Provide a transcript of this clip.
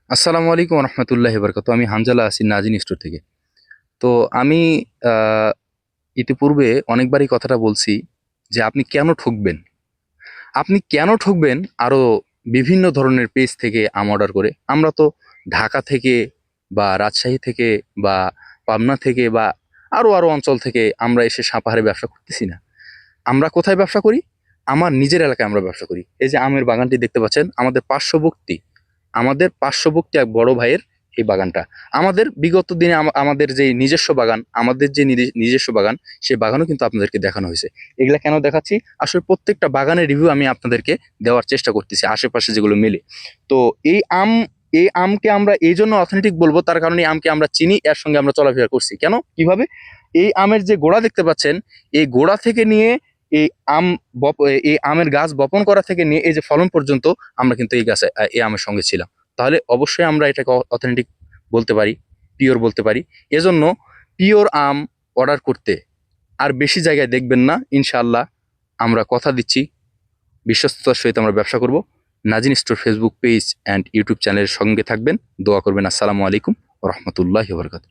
আসসালামু আলাইকুম রহমতুল্লাহি বারকাতু। আমি হানজালা আছি নাজিন স্টোর থেকে। তো আমি আহ, ইতিপূর্বে অনেকবারই কথাটা বলছি যে আপনি কেন ঠকবেন। আপনি কেন ঠকবেন? আরো বিভিন্ন ধরনের পেজ থেকে আম অর্ডার করে আমরা তো ঢাকা থেকে বা রাজশাহী থেকে বা পাবনা থেকে বা আরো আরো অঞ্চল থেকে আমরা এসে সাপাহারে ব্যবসা করতেছি না। আমরা কোথায় ব্যবসা করি? আমার নিজের এলাকায় আমরা ব্যবসা করি। এই যে আমের বাগানটি দেখতে পাচ্ছেন, আমাদের পার্শ্ববর্তী এক বড় ভাইয়ের এই বাগানটা। আমাদের বিগত দিনে আমাদের যে নিজস্ব বাগান, আমাদের যে নিজস্ব বাগান, সেই বাগানও কিন্তু আপনাদেরকে দেখানো হয়েছে। এগুলা কেন দেখাচ্ছি? আসলে প্রত্যেকটা বাগানের রিভিউ আমি আপনাদেরকে দেওয়ার চেষ্টা করতেছি আশেপাশে যেগুলো মেলে। তো এই আম এই আমকে আমরা এই জন্য অথেন্টিক বলবো, তার কারণে এই আমকে আমরা চিনি, এর সঙ্গে আমরা চলাফেরা করছি। কেন, কিভাবে? এই আমের যে গোড়া দেখতে পাচ্ছেন, এই গোড়া থেকে নিয়ে এই আম এই আমের গাছ বপন করা থেকে নিয়ে এই যে ফলন পর্যন্ত আমরা কিন্তু এই আমের সঙ্গে ছিলাম। তাহলে অবশ্যই আমরা এটাকে অথেন্টিক বলতে পারি, পিওর বলতে পারি। এজন্য পিওর আম অর্ডার করতে আর বেশি জায়গায় দেখবেন না, ইনশাআল্লাহ। আমরা কথা দিচ্ছি, বিশ্বস্ততার সহিত আমরা ব্যবসা করব। Nazin store Facebook page and YouTube চ্যানেলের সঙ্গে থাকবেন, দোয়া করবেন। আসসালামু আলাইকুম রহমতুল্লাহ বরকাত।